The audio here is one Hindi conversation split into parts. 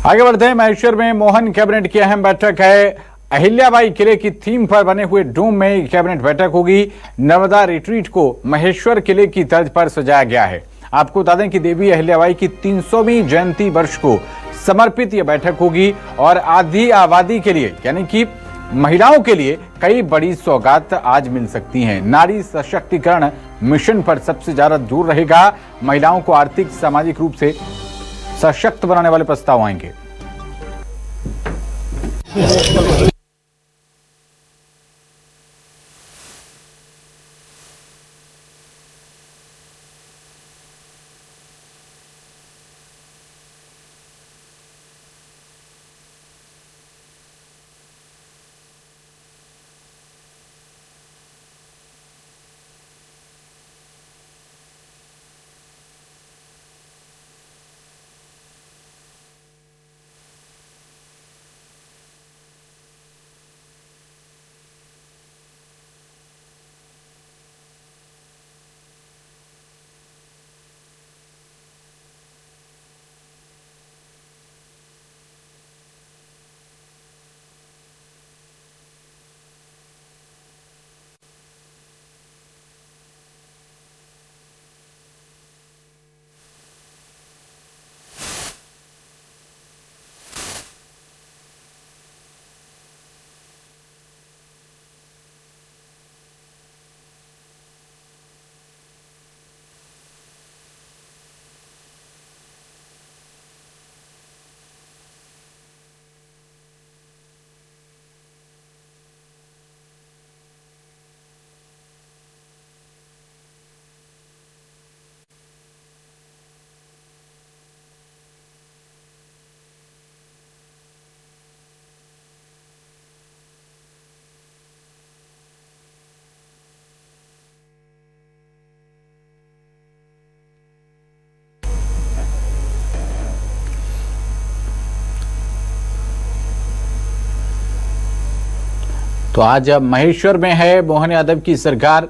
आगे बढ़ते हैं। महेश्वर में मोहन कैबिनेट की अहम बैठक है। अहिल्याबाई किले की थीम पर बने हुए डोम में कैबिनेट बैठक होगी। नर्मदा रिट्रीट को महेश्वर किले की तर्ज पर सजाया गया है। आपको बता दें कि देवी अहिल्याबाई की 300वीं जयंती वर्ष को समर्पित यह बैठक होगी और आधी आबादी के लिए यानी कि महिलाओं के लिए कई बड़ी सौगात आज मिल सकती हैं। नारी सशक्तिकरण मिशन पर सबसे ज्यादा जोर रहेगा। महिलाओं को आर्थिक सामाजिक रूप से सशक्त बनाने वाले प्रस्ताव आएंगे। तो आज महेश्वर में है मोहन यादव की सरकार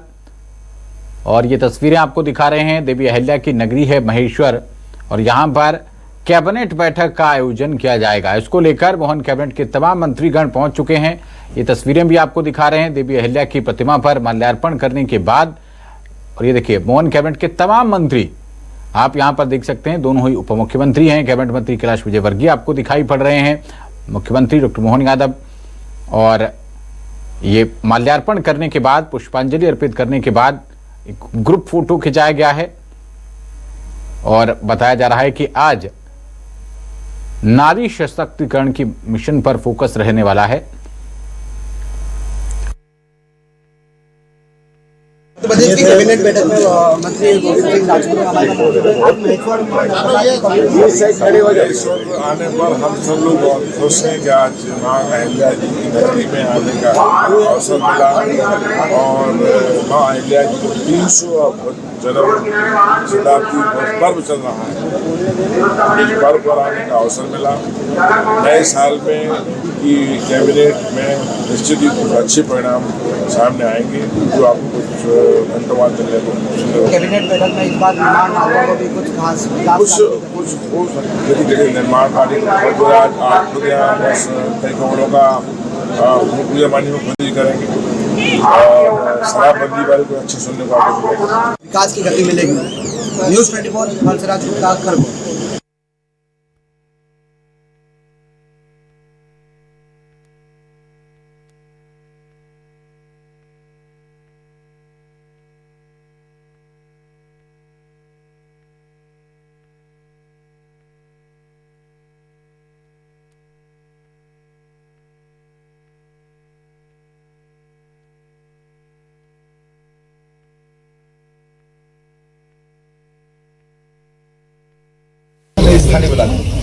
और ये तस्वीरें आपको दिखा रहे हैं। देवी अहिल्या की नगरी है महेश्वर और यहां पर कैबिनेट बैठक का आयोजन किया जाएगा। इसको लेकर मोहन कैबिनेट के तमाम मंत्रीगण पहुंच चुके हैं। ये तस्वीरें भी आपको दिखा रहे हैं देवी अहिल्या की प्रतिमा पर माल्यार्पण करने के बाद। और ये देखिए मोहन कैबिनेट के तमाम मंत्री आप यहां पर देख सकते हैं। दोनों ही उप मुख्यमंत्री हैं। कैबिनेट मंत्री कैलाश विजयवर्गीय आपको दिखाई पड़ रहे हैं, मुख्यमंत्री डॉक्टर मोहन यादव। और ये माल्यार्पण करने के बाद, पुष्पांजलि अर्पित करने के बाद एक ग्रुप फोटो खिंचाया गया है और बताया जा रहा है कि आज नारी सशक्तिकरण की मिशन पर फोकस रहने वाला है। तो प्रदेश की कैबिनेट बैठक में मंत्री आने पर हम सब लोग बहुत खुश हैं कि आज माँ अहिल्या जी की नगरी में आने का अवसर मिला और माँ अहिल्या जी को 300 जन्म शताब्दी पर्व चल रहा है। इस पर्व पर आने का अवसर मिला। नए साल में की कैबिनेट में निश्चित ही कुछ अच्छे परिणाम सामने आएंगे जो आपको कुछ घंटों बाद मिलने को। कैबिनेट बैठक में इस बार निर्माण कार्यों को भी कुछ खास कुछ हो सकता है। निर्माण कार्य बस कई करोड़ों का भूमि पूजा पानी में खुद ही करेंगे और शराबबंदी वाले को अच्छे सुनने को आपको मिलेगा। विकास की गति मिलेगी। न्यूज़ 24 हंसराज गुप्ता खरगोन।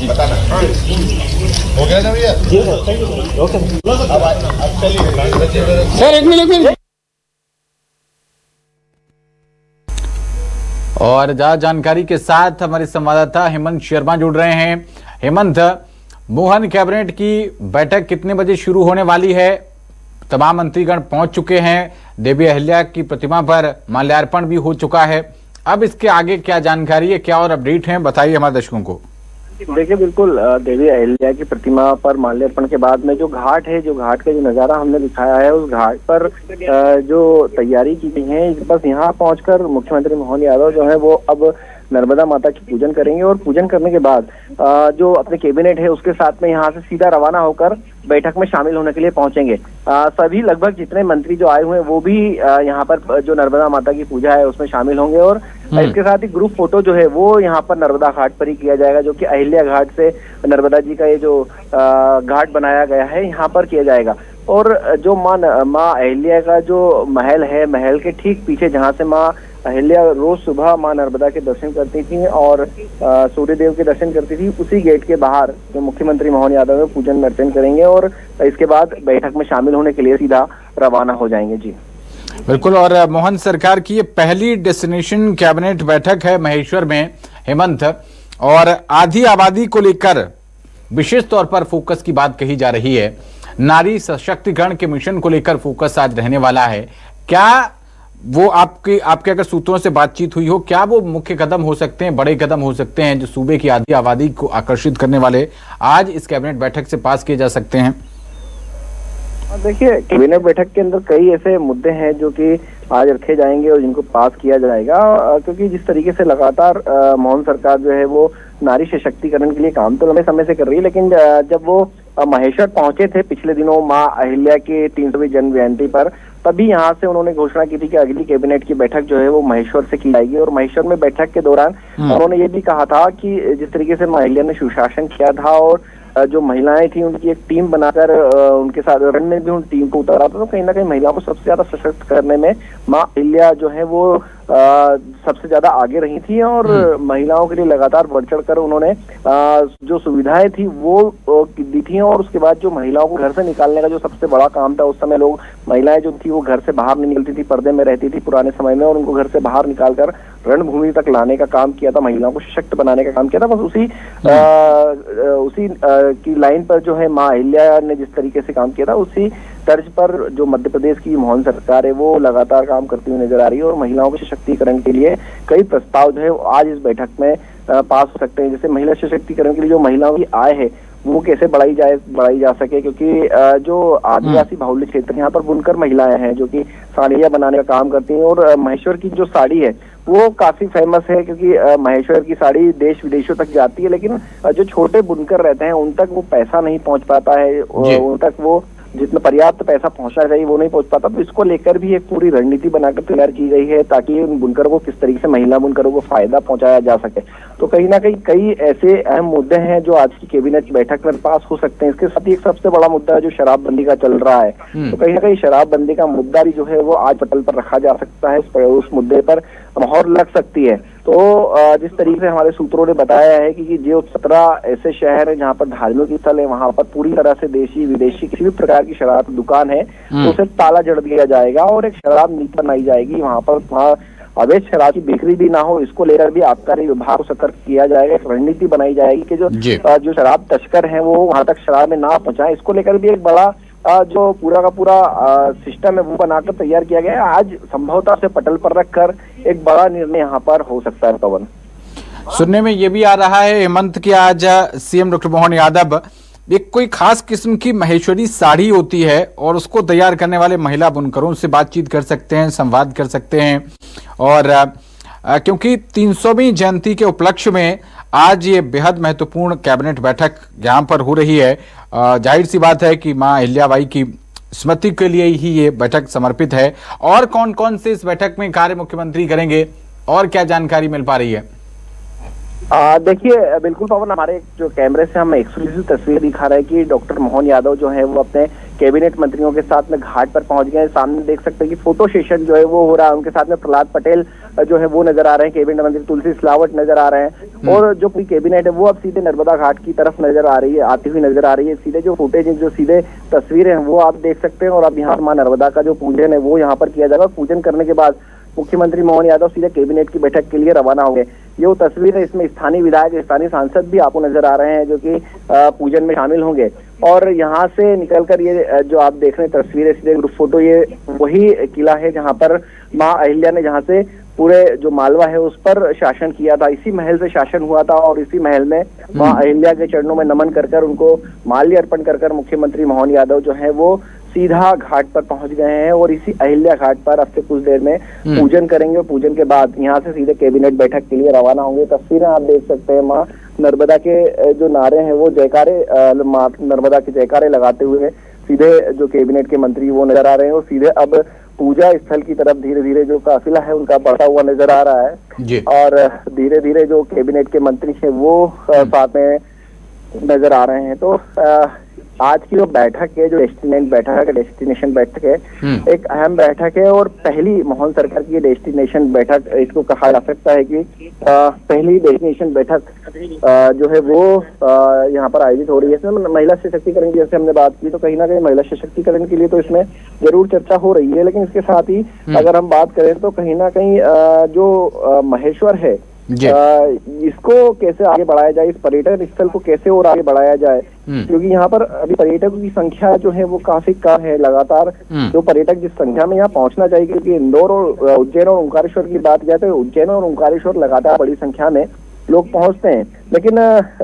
बताना हो गया ना भैया? जी सर, ओके अब चलिए सर एक मिनट। और ज्यादा जानकारी के साथ हमारे संवाददाता हेमंत शर्मा जुड़ रहे हैं। हेमंत, मोहन कैबिनेट की बैठक कितने बजे शुरू होने वाली है? तमाम मंत्रीगण पहुंच चुके हैं। देवी अहिल्या की प्रतिमा पर माल्यार्पण भी हो चुका है। अब इसके आगे क्या जानकारी है, क्या और अपडेट है, बताइए हमारे दर्शकों को। देखिए बिल्कुल देवी अहिल्या की प्रतिमा पर माल्यार्पण के बाद में जो घाट है, जो घाट का जो नज़ारा हमने दिखाया है, उस घाट पर जो तैयारी की गई है, बस यहाँ पहुंचकर मुख्यमंत्री मोहन यादव जो है वो अब नर्मदा माता की पूजन करेंगे और पूजन करने के बाद जो अपने कैबिनेट है उसके साथ में यहाँ से सीधा रवाना होकर बैठक में शामिल होने के लिए पहुंचेंगे। सभी लगभग जितने मंत्री जो आए हुए हैं वो भी यहाँ पर जो नर्मदा माता की पूजा है उसमें शामिल होंगे और इसके साथ ही ग्रुप फोटो जो है वो यहाँ पर नर्मदा घाट पर ही किया जाएगा, जो कि अहिल्या घाट से नर्मदा जी का ये जो घाट बनाया गया है यहाँ पर किया जाएगा। और जो माँ अहिल्या का जो महल है, महल के ठीक पीछे जहाँ से माँ अहिल्या रोज सुबह माँ नर्मदा के दर्शन करती थी और सूर्य देव के दर्शन करती थी, उसी गेट के बाहर जो मुख्यमंत्री मोहन यादव है पूजन अर्चन करेंगे और इसके बाद बैठक में शामिल होने के लिए सीधा रवाना हो जाएंगे। जी बिल्कुल। और मोहन सरकार की ये पहली डेस्टिनेशन कैबिनेट बैठक है महेश्वर में, हेमंत, और आधी आबादी को लेकर विशेष तौर पर फोकस की बात कही जा रही है। नारी सशक्तिकरण के मिशन को लेकर फोकस आज रहने वाला है। क्या वो आपके अगर सूत्रों से बातचीत हुई हो, क्या वो मुख्य कदम हो सकते हैं, बड़े कदम हो सकते हैं जो सूबे की आधी आबादी को आकर्षित करने वाले आज इस कैबिनेट बैठक से पास किए जा सकते हैं? देखिए, कैबिनेट बैठक के अंदर कई ऐसे मुद्दे हैं जो कि आज रखे जाएंगे और जिनको पास किया जाएगा, क्योंकि जिस तरीके से लगातार मोहन सरकार जो है वो नारी सशक्तिकरण के लिए काम तो लंबे समय से कर रही है, लेकिन जब वो महेश्वर पहुंचे थे पिछले दिनों माँ अहिल्या की 300वीं जन्म जयंती पर, तभी यहाँ से उन्होंने घोषणा की थी कि अगली कैबिनेट की बैठक जो है वो महेश्वर से की जाएगी। और महेश्वर में बैठक के दौरान उन्होंने ये भी कहा था कि जिस तरीके से माँ अहिल्या ने सुशासन किया था और जो महिलाएं थी उनकी एक टीम बनाकर उनके साथ रण में भी उन टीम को उतारा था, तो कहीं ना कहीं महिलाओं को सबसे ज्यादा सशक्त करने में माँ अहिल्या जो है वो सबसे ज्यादा आगे रही थी और महिलाओं के लिए लगातार बढ़ चढ़ कर उन्होंने जो सुविधाएं थी वो दी थी। और उसके बाद जो महिलाओं को घर से निकालने का जो सबसे बड़ा काम था, उस समय लोग महिलाएं जो थी वो घर से बाहर नहीं निकलती थी, पर्दे में रहती थी पुराने समय में, और उनको घर से बाहर निकालकर रणभूमि तक लाने का काम किया था, महिलाओं को सशक्त बनाने का काम किया था। बस उसी की लाइन पर जो है माँ अहिल्या ने जिस तरीके से काम किया था, उसी तर्ज पर जो मध्य प्रदेश की मोहन सरकार है वो लगातार काम करती हुई नजर आ रही है और महिलाओं के सशक्तिकरण के लिए कई प्रस्ताव जो है आज इस बैठक में पास हो सकते हैं। जैसे महिला सशक्तिकरण के लिए जो महिलाओं की आय है वो कैसे बढ़ाई जा सके, क्योंकि जो आदिवासी बाहुल्य क्षेत्र यहाँ पर बुनकर महिलाएं हैं जो कि साड़ियाँ बनाने का काम करती हैं। और महेश्वर की जो साड़ी है वो काफी फेमस है, क्योंकि महेश्वर की साड़ी देश विदेशों तक जाती है, लेकिन जो छोटे बुनकर रहते हैं उन तक वो पैसा नहीं पहुंच पाता है, उन तक वो जितना पर्याप्त पैसा पहुंचना चाहिए वो नहीं पहुंच पाता। तो इसको लेकर भी एक पूरी रणनीति बनाकर तैयार की गई है ताकि उन बुनकरों को किस तरीके से महिला बुनकरों को फायदा पहुंचाया जा सके। तो कहीं ना कहीं कई ऐसे अहम मुद्दे हैं जो आज की कैबिनेट बैठक में पास हो सकते हैं। इसके साथ ही एक सबसे बड़ा मुद्दा है जो शराबबंदी का चल रहा है, तो कहीं ना कहीं शराबबंदी का मुद्दा भी जो है वो आज पटल पर रखा जा सकता है, उस मुद्दे पर मोहर लग सकती है। तो जिस तरीके से हमारे सूत्रों ने बताया है कि जो 17 ऐसे शहर है जहाँ पर धार्मिक स्थल है वहां पर पूरी तरह से देशी विदेशी किसी भी प्रकार की शराब की दुकान है तो उसे ताला जड़ दिया जाएगा और एक शराब नीति बनाई जाएगी। वहाँ अवैध शराब की बिक्री भी ना हो, इसको लेकर भी आबकारी विभाग को सतर्क किया जाएगा। एक रणनीति बनाई जाएगी कि जो शराब तस्कर हैं वो वहां तक शराब में ना पहुंचाए। इसको लेकर भी एक बड़ा जो पूरा का पूरा सिस्टम है वो बनाकर तैयार किया गया है। आज संभवतः से पटल पर रखकर एक बड़ा निर्णय यहाँ पर हो सकता है। पवन, सुनने में ये भी आ रहा है हेमंत कि आज सीएम डॉक्टर मोहन यादव एक कोई खास किस्म की महेश्वरी साड़ी होती है और उसको तैयार करने वाले महिला बुनकरों से बातचीत कर सकते हैं, संवाद कर सकते हैं। और क्योंकि 300वीं जयंती के उपलक्ष्य में आज ये बेहद महत्वपूर्ण कैबिनेट बैठक यहाँ पर हो रही है। जाहिर सी बात है कि माँ अहिल्याबाई की स्मृति के लिए ही ये बैठक समर्पित है। और कौन कौन से इस बैठक में कार्य मुख्यमंत्री करेंगे और क्या जानकारी मिल पा रही है? देखिए बिल्कुल पवन, हमारे जो कैमरे से हम एक्सक्लूसिव तस्वीर दिखा रहे हैं कि डॉक्टर मोहन यादव जो है वो अपने कैबिनेट मंत्रियों के साथ में घाट पर पहुंच गए हैं। सामने देख सकते हैं कि फोटो सेशन जो है वो हो रहा है, उनके साथ में प्रहलाद पटेल जो है वो नजर आ रहे हैं, कैबिनेट मंत्री तुलसी सिलावट नजर आ रहे हैं और जो पूरी कैबिनेट है वो अब सीधे नर्मदा घाट की तरफ नजर आ रही है, आती हुई नजर आ रही है। सीधे जो फुटेज जो सीधे तस्वीरें हैं वो आप देख सकते हैं। और अब यहाँ माँ नर्मदा का जो पूजन है वो यहाँ पर किया जाएगा। पूजन करने के बाद मुख्यमंत्री मोहन यादव सीधे कैबिनेट की बैठक के लिए रवाना हो गए। ये वो तस्वीर है, इसमें स्थानीय विधायक, स्थानीय सांसद भी आपको नजर आ रहे हैं जो कि पूजन में शामिल होंगे। और यहाँ से निकलकर ये जो आप देख रहे हैं तस्वीरें, सीधे ग्रुप फोटो, ये वही किला है जहाँ पर माँ अहिल्या ने जहाँ से पूरे जो मालवा है उस पर शासन किया था, इसी महल से शासन हुआ था और इसी महल में मां अहिल्या के चरणों में नमन कर कर उनको माल्य अर्पण कर कर मुख्यमंत्री मोहन यादव जो है वो सीधा घाट पर पहुंच गए हैं और इसी अहिल्या घाट पर अब से कुछ देर में पूजन करेंगे और पूजन के बाद यहाँ से सीधे कैबिनेट बैठक के लिए रवाना होंगे। तस्वीरें आप देख सकते हैं, माँ नर्मदा के जो नारे हैं वो जयकारे, माँ नर्मदा के जयकारे लगाते हुए सीधे जो कैबिनेट के मंत्री वो नजर आ रहे हैं और सीधे अब पूजा स्थल की तरफ धीरे धीरे जो काफिला है उनका बढ़ता हुआ नजर आ रहा है और धीरे धीरे जो कैबिनेट के मंत्री है वो साथ में नजर आ रहे हैं। तो आज की जो बैठक है, जो डेस्टिनेशन बैठक है, एक अहम बैठक है और पहली मोहन सरकार की डेस्टिनेशन बैठक इसको कहा जा सकता है कि पहली डेस्टिनेशन बैठक जो है वो यहाँ पर आयोजित हो रही है। इसमें महिला सशक्तिकरण की जैसे हमने बात की तो कहीं ना कहीं महिला सशक्तिकरण के लिए तो इसमें जरूर चर्चा हो रही है, लेकिन इसके साथ ही अगर हम बात करें तो कहीं ना कहीं जो महेश्वर है इसको कैसे आगे बढ़ाया जाए, इस पर्यटन स्थल को कैसे और आगे बढ़ाया जाए, क्योंकि यहाँ पर अभी पर्यटकों की संख्या जो है वो काफी कम है। लगातार जो पर्यटक जिस संख्या में यहाँ पहुंचना चाहिए, क्योंकि इंदौर और उज्जैन और ओंकारेश्वर की बात किया तो उज्जैन और ओंकारेश्वर लगातार बड़ी संख्या में लोग पहुंचते हैं, लेकिन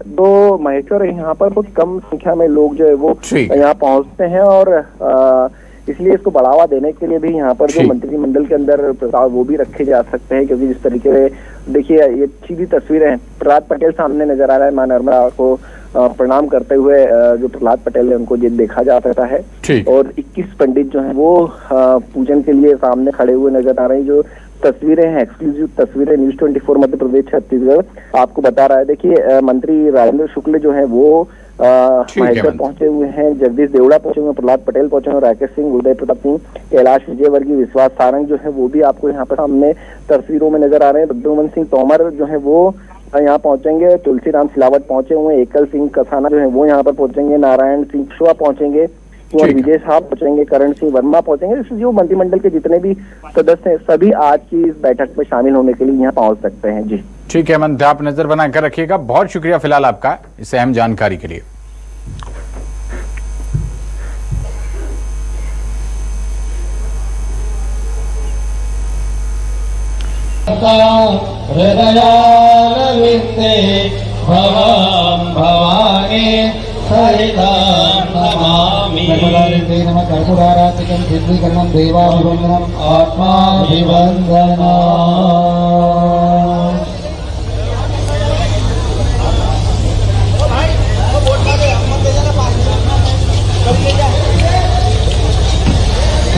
जो महेश्वर है यहाँ पर बहुत कम संख्या में लोग जो है वो यहाँ पहुंचते हैं और इसलिए इसको बढ़ावा देने के लिए भी यहाँ पर जो मंत्रिमंडल के अंदर प्रस्ताव वो भी रखे जा सकते हैं, क्योंकि जिस तरीके से देखिए ये सीधी तस्वीरें प्रहलाद पटेल सामने नजर आ रहा है, मां नर्मदा को प्रणाम करते हुए जो प्रहलाद पटेल है उनको ये देखा जा सकता है और 21 पंडित जो है वो पूजन के लिए सामने खड़े हुए नजर आ रहे हैं। जो तस्वीरें हैं एक्सक्लूसिव तस्वीरें न्यूज 24 मध्य प्रदेश छत्तीसगढ़ आपको बता रहा है। देखिए मंत्री राजेंद्र शुक्ल जो है वो महेश्वर पहुंचे हुए हैं, जगदीश देवड़ा पहुंचे हुए हैं, प्रहलाद पटेल पहुंचे हुए, राकेश सिंह, उदय प्रताप सिंह, कैलाश विजयवर्गीय, विश्वास सारंग जो है वो भी आपको यहाँ पर सामने तस्वीरों में नजर आ रहे हैं। प्रद्युमन सिंह तोमर जो है वो यहाँ पहुंचेंगे, तुलसीराम सिलावट पहुंचे हुए, एकल सिंह कसाना जो है वो यहाँ पर पहुंचेंगे, नारायण सिंह कुशवाहा पहुंचेंगे और विजय साहब पहुंचेंगे, करण सिंह वर्मा पहुंचेंगे। जो मंत्रिमंडल के जितने भी सदस्य हैं सभी आज की इस बैठक में शामिल होने के लिए यहाँ पहुंच सकते हैं। जी ठीक है मंत्री, आप नजर बनाकर रखिएगा। बहुत शुक्रिया फिलहाल आपका इस अहम जानकारी के लिए। हृदयारविन्दे भवां भवानी सहितां नमामि। नमः कर्पूराराधिकं सिद्धीकरणं देवाभिवन्दनम् आत्माभिवन्दनम्।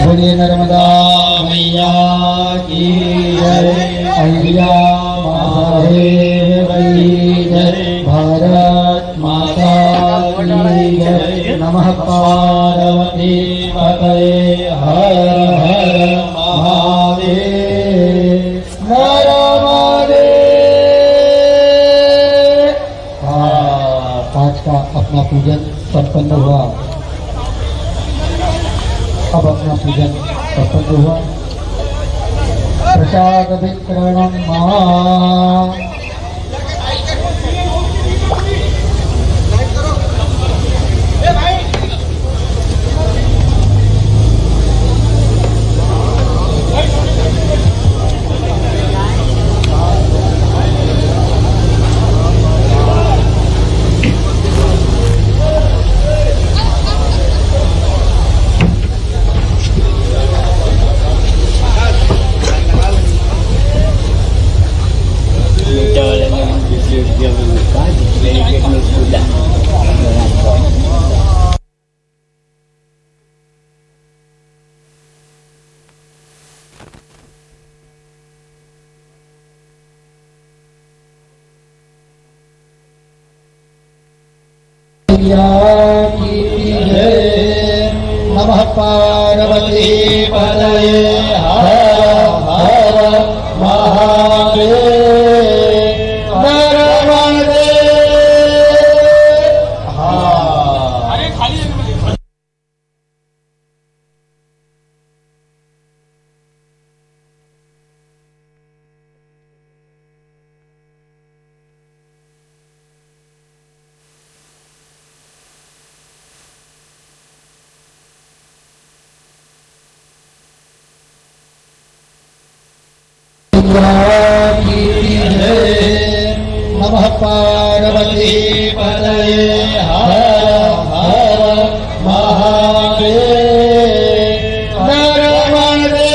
बोलिए नर्मदा मैया की जय, अहिल्या महादेव की जय, भारत माता की जय। नमः पार्वती पतये हर हर महादेव। नर्मदे। आज का अपना पूजन संपन्न हुआ। अब अपना पूजन संपन्न हुआ। प्रसाद वितरणम महा। नमः पार्वती पतये हर हर महादेव। नर्मदे। गोविंदा की जय। नमः पार्वती पतये हर हर महादेव नरमणे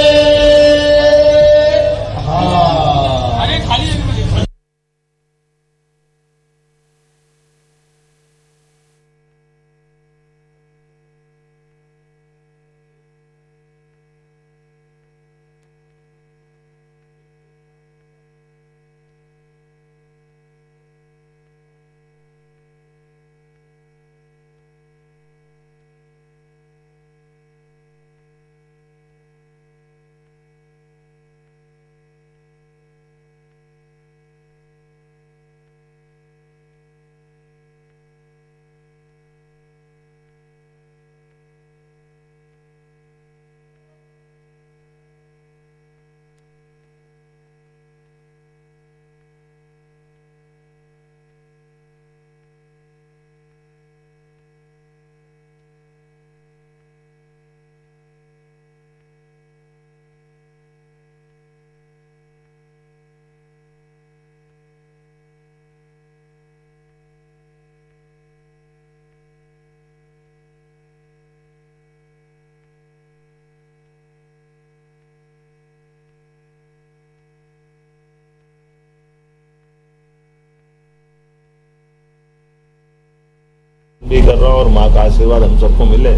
भी कर रहा हूं और माँ का आशीर्वाद हम सबको मिले,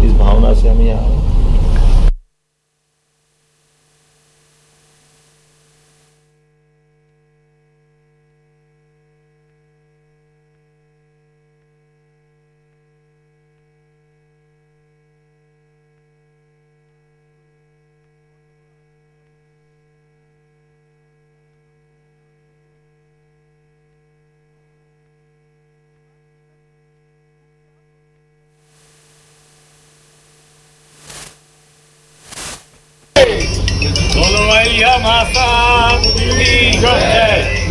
इस भावना से हम यहाँ आए। बोलो भैया माता की जय।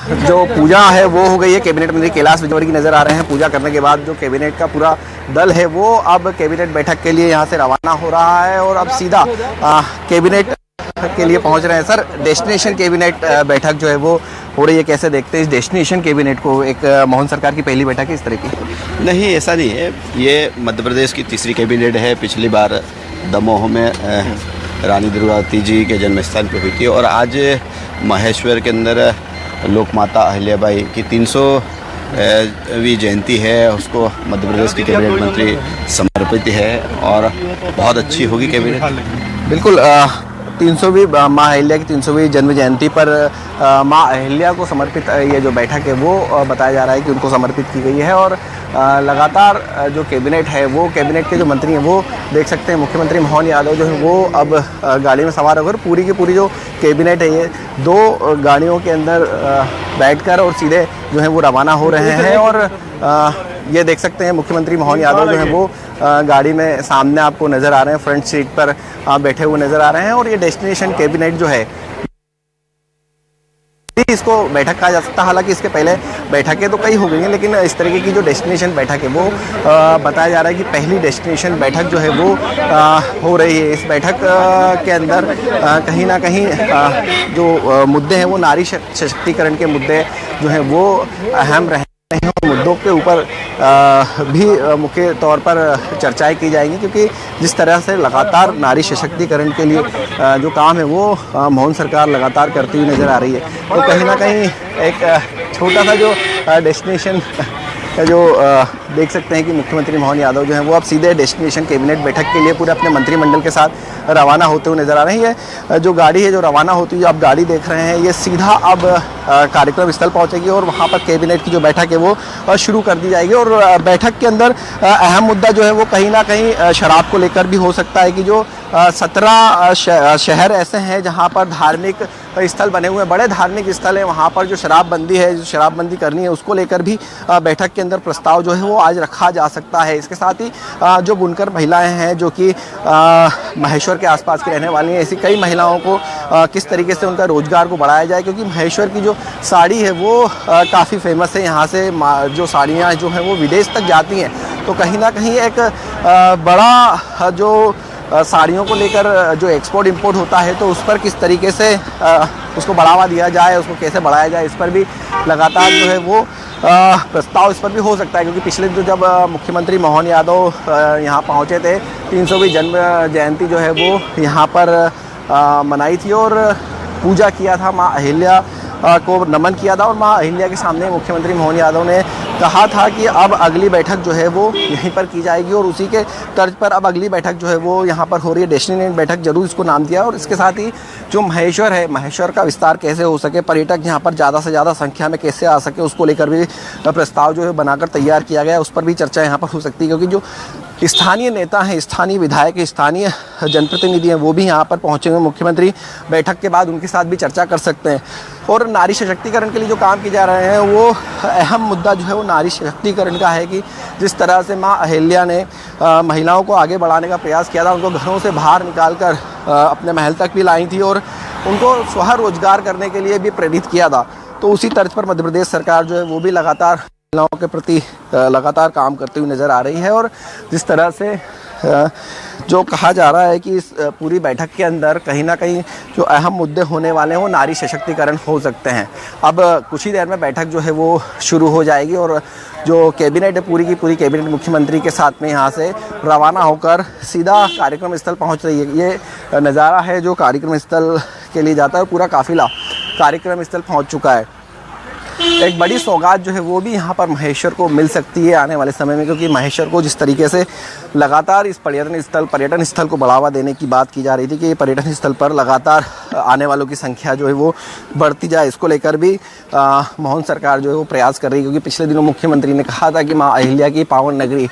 जो पूजा है वो हो गई है। कैबिनेट मंत्री कैलाश विजयवर्गीय की नज़र आ रहे हैं। पूजा करने के बाद जो कैबिनेट का पूरा दल है वो अब कैबिनेट बैठक के लिए यहाँ से रवाना हो रहा है और अब सीधा कैबिनेट के लिए पहुँच रहे हैं। सर, डेस्टिनेशन कैबिनेट बैठक जो है वो हो रही है, कैसे देखते हैं इस डेस्टिनेशन कैबिनेट को? एक मोहन सरकार की पहली बैठक है इस तरह की? नहीं, ऐसा नहीं है। ये मध्य प्रदेश की तीसरी कैबिनेट है। पिछली बार दमोह में रानी दुर्गावती जी के जन्म स्थान पर हुई थी और आज महेश्वर के अंदर लोकमाता अहिल्याबाई की 300वीं जयंती है, उसको मध्य प्रदेश की कैबिनेट मंत्री समर्पित है और बहुत अच्छी होगी कैबिनेट। बिल्कुल। 300वीं माँ अहिल्या की 300वीं जन्म जयंती पर माँ अहिल्या को समर्पित ये जो बैठक है वो बताया जा रहा है कि उनको समर्पित की गई है। और लगातार जो कैबिनेट है वो कैबिनेट के जो मंत्री हैं वो देख सकते हैं। मुख्यमंत्री मोहन यादव जो है वो अब गाड़ी में सवार होकर पूरी की पूरी जो कैबिनेट है ये 2 गाड़ियों के अंदर बैठकर और सीधे जो है वो रवाना हो रहे हैं। और ये देख सकते हैं मुख्यमंत्री मोहन यादव जो है वो गाड़ी में सामने आपको नज़र आ रहे हैं, फ्रंट सीट पर बैठे हुए नज़र आ रहे हैं। और ये डेस्टिनेशन कैबिनेट जो है इसको बैठक कहा जा सकता है। हालांकि इसके पहले बैठकें तो कई हो गई हैं, लेकिन इस तरीके की जो डेस्टिनेशन बैठक है वो बताया जा रहा है कि पहली डेस्टिनेशन बैठक जो है वो हो रही है। इस बैठक के अंदर कहीं ना कहीं जो मुद्दे हैं वो नारी सशक्तिकरण के मुद्दे जो हैं वो अहम रहे। मुद्दों के ऊपर भी मुख्य तौर पर चर्चाएं की जाएंगी, क्योंकि जिस तरह से लगातार नारी सशक्तिकरण के लिए जो काम है वो मोहन सरकार लगातार करती हुई नज़र आ रही है। तो कहीं ना कहीं एक छोटा सा जो डेस्टिनेशन जो देख सकते हैं कि मुख्यमंत्री मोहन यादव जो हैं वो अब सीधे डेस्टिनेशन कैबिनेट बैठक के लिए पूरे अपने मंत्रिमंडल के साथ रवाना होते हुए नज़र आ रहे हैं। ये जो गाड़ी है जो रवाना होती है, आप गाड़ी देख रहे हैं, ये सीधा अब कार्यक्रम स्थल पहुंचेगी और वहां पर कैबिनेट की जो बैठक है वो शुरू कर दी जाएगी। और बैठक के अंदर अहम मुद्दा जो है वो कहीं ना कहीं शराब को लेकर भी हो सकता है कि जो 17 शहर ऐसे हैं जहां पर धार्मिक स्थल बने हुए हैं, बड़े धार्मिक स्थल हैं, वहां पर जो शराबबंदी है, जो शराबबंदी करनी है, उसको लेकर भी बैठक के अंदर प्रस्ताव जो है वो आज रखा जा सकता है। इसके साथ ही जो बुनकर महिलाएं हैं जो कि महेश्वर के आसपास की रहने वाली हैं, ऐसी कई महिलाओं को किस तरीके से उनका रोजगार को बढ़ाया जाए, क्योंकि महेश्वर की जो साड़ी है वो काफ़ी फेमस है। यहाँ से जो साड़ियाँ जो हैं वो विदेश तक जाती हैं। तो कहीं ना कहीं एक बड़ा जो साड़ियों को लेकर जो एक्सपोर्ट इंपोर्ट होता है तो उस पर किस तरीके से उसको बढ़ावा दिया जाए, उसको कैसे बढ़ाया जाए, इस पर भी लगातार जो है वो प्रस्ताव इस पर भी हो सकता है। क्योंकि पिछले दिन जब मुख्यमंत्री मोहन यादव यहाँ पहुँचे थे, 300वीं जन्म जयंती जो है वो यहाँ पर मनाई थी और पूजा किया था, माँ अहिल्या को नमन किया था। और माँ अहिल्या के सामने मुख्यमंत्री मोहन यादव ने कहा था कि अब अगली बैठक जो है वो यहीं पर की जाएगी और उसी के तर्ज पर अब अगली बैठक जो है वो यहाँ पर हो रही है। डेस्टिनेशन बैठक जरूर इसको नाम दिया। और इसके साथ ही जो महेश्वर है, महेश्वर का विस्तार कैसे हो सके, पर्यटक यहाँ पर ज़्यादा से ज़्यादा संख्या में कैसे आ सके, उसको लेकर भी प्रस्ताव जो है बनाकर तैयार किया गया है। उस पर भी चर्चा यहाँ पर हो सकती है, क्योंकि जो स्थानीय नेता हैं, स्थानीय विधायक, स्थानीय जनप्रतिनिधि हैं, वो भी यहाँ पर पहुँचे हुए। मुख्यमंत्री बैठक के बाद उनके साथ भी चर्चा कर सकते हैं। और नारी सशक्तिकरण के लिए जो काम किए जा रहे हैं वो अहम मुद्दा जो है वो नारी सशक्तिकरण का है कि जिस तरह से माँ अहिल्या ने महिलाओं को आगे बढ़ाने का प्रयास किया था, उनको घरों से बाहर निकालकर अपने महल तक भी लाई थी और उनको स्वरोजगार करने के लिए भी प्रेरित किया था। तो उसी तर्ज पर मध्य प्रदेश सरकार जो है वो भी लगातार महिलाओं के प्रति लगातार काम करती हुई नज़र आ रही है। और जिस तरह से जो कहा जा रहा है कि इस पूरी बैठक के अंदर कहीं ना कहीं जो अहम मुद्दे होने वाले हैं वो नारी सशक्तिकरण हो सकते हैं। अब कुछ ही देर में बैठक जो है वो शुरू हो जाएगी और जो कैबिनेट है, पूरी की पूरी कैबिनेट मुख्यमंत्री के साथ में यहाँ से रवाना होकर सीधा कार्यक्रम स्थल पहुँच रही है। ये नज़ारा है जो कार्यक्रम स्थल के लिए जाता है। पूरा काफिला कार्यक्रम स्थल पहुँच चुका है। एक बड़ी सौगात जो है वो भी यहाँ पर महेश्वर को मिल सकती है आने वाले समय में, क्योंकि महेश्वर को जिस तरीके से लगातार इस पर्यटन स्थल को बढ़ावा देने की बात की जा रही थी कि पर्यटन स्थल पर लगातार आने वालों की संख्या जो है वो बढ़ती जाए, इसको लेकर भी मोहन सरकार जो है वो प्रयास कर रही है। क्योंकि पिछले दिनों मुख्यमंत्री ने कहा था कि माँ अहिल्या की पावन नगरी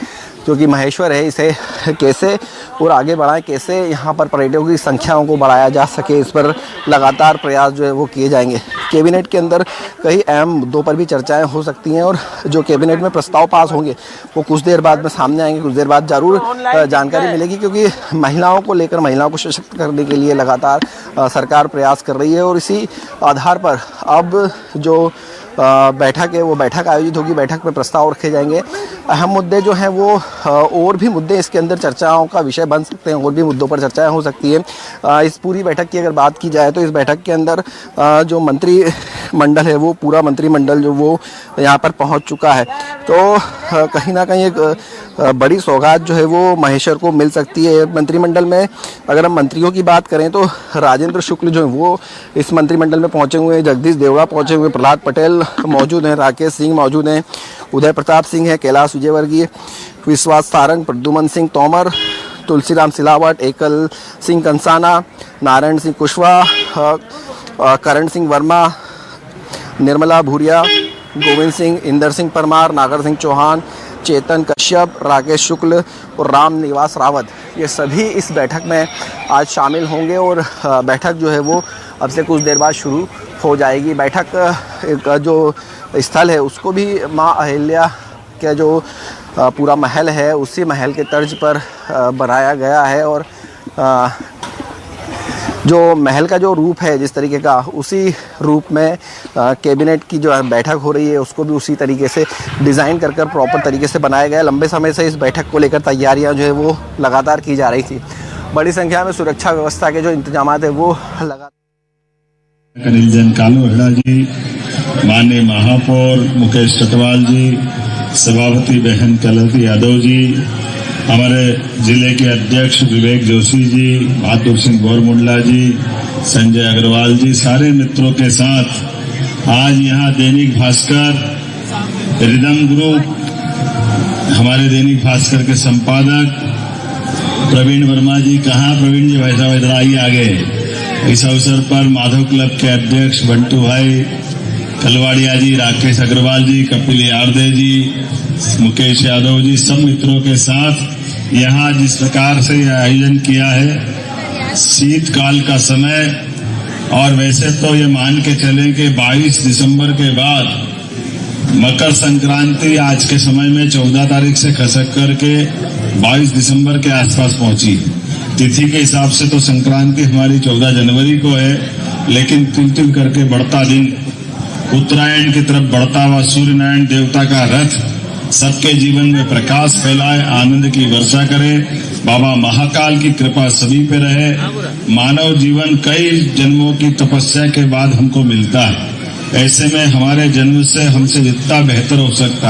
जो कि महेश्वर है, इसे कैसे और आगे बढ़ाएं, कैसे यहाँ पर पर्यटकों की संख्याओं को बढ़ाया जा सके, इस पर लगातार प्रयास जो है वो किए जाएंगे। कैबिनेट के अंदर कई अहम मुद्दों पर भी चर्चाएं हो सकती हैं और जो कैबिनेट में प्रस्ताव पास होंगे वो कुछ देर बाद में सामने आएंगे, कुछ देर बाद जरूर जानकारी मिलेगी। क्योंकि महिलाओं को लेकर, महिलाओं को सशक्त करने के लिए लगातार सरकार प्रयास कर रही है और इसी आधार पर अब जो बैठक है वो बैठक आयोजित होगी। बैठक में प्रस्ताव रखे जाएंगे। अहम मुद्दे जो हैं वो और भी मुद्दे इसके अंदर चर्चाओं का विषय बन सकते हैं, और भी मुद्दों पर चर्चाएं हो सकती है। इस पूरी बैठक की अगर बात की जाए तो इस बैठक के अंदर जो मंत्रिमंडल है वो पूरा मंत्रिमंडल जो वो यहाँ पर पहुँच चुका है। तो कहीं ना कहीं एक बड़ी सौगात जो है वो महेश्वर को मिल सकती है। मंत्रिमंडल में अगर हम मंत्रियों की बात करें तो राजेंद्र शुक्ल जो है वो इस मंत्रिमंडल में पहुंचे हुए हैं, जगदीश देवड़ा पहुंचे हुए, प्रहलाद पटेल मौजूद हैं, राकेश सिंह मौजूद हैं, उदय प्रताप सिंह है, कैलाश विजयवर्गीय, विश्वास सारंग, प्रद्युमन सिंह तोमर, तुलसीराम सिलावट, एकल सिंह कंसाना, नारायण सिंह कुशवाहा, करण सिंह वर्मा, निर्मला भूरिया, गोविंद सिंह, इंदर सिंह परमार, नागर सिंह चौहान, चेतन कश्यप, राकेश शुक्ल और राम निवास रावत, ये सभी इस बैठक में आज शामिल होंगे। और बैठक जो है वो अब से कुछ देर बाद शुरू हो जाएगी। बैठक का जो स्थल है उसको भी माँ अहिल्या का जो पूरा महल है उसी महल के तर्ज पर बनाया गया है। और जो महल का जो रूप है जिस तरीके का, उसी रूप में कैबिनेट की जो बैठक हो रही है उसको भी उसी तरीके से डिज़ाइन कर प्रॉपर तरीके से बनाया गया। लंबे समय से इस बैठक को लेकर तैयारियां जो है वो लगातार की जा रही थी। बड़ी संख्या में सुरक्षा व्यवस्था के जो इंतजाम है वो लगातार। कनिलजन कालू हेड़ा जी, माननीय महापौर मुकेश कटवाल जी, सभापति बहन कलती यादव जी, हमारे जिले के अध्यक्ष विवेक जोशी जी, बहादुर सिंह गौरमुंडला जी, संजय अग्रवाल जी, सारे मित्रों के साथ आज यहाँ दैनिक भास्कर रिदम ग्रुप, हमारे दैनिक भास्कर के संपादक प्रवीण वर्मा जी, कहाँ प्रवीण जी, भाई साहब इधर आइए आगे। इस अवसर पर माधव क्लब के अध्यक्ष बंटू भाई कलवाड़िया जी, राकेश अग्रवाल जी, कपिल यारदे जी, मुकेश यादव जी, सब मित्रों के साथ यहाँ जिस प्रकार से यह आयोजन किया है, शीतकाल का समय, और वैसे तो ये मान के चलें कि 22 दिसंबर के बाद मकर संक्रांति आज के समय में 14 तारीख से खसक करके 22 दिसंबर के आसपास पहुंची। तिथि के हिसाब से तो संक्रांति हमारी 14 जनवरी को है, लेकिन तिल तिल करके बढ़ता दिन उत्तरायण की तरफ बढ़ता हुआ सूर्य नारायण देवता का रथ सबके जीवन में प्रकाश फैलाए, आनंद की वर्षा करे। बाबा महाकाल की कृपा सभी पे रहे। मानव जीवन कई जन्मों की तपस्या के बाद हमको मिलता है, ऐसे में हमारे जन्म से हमसे जितना बेहतर हो सकता है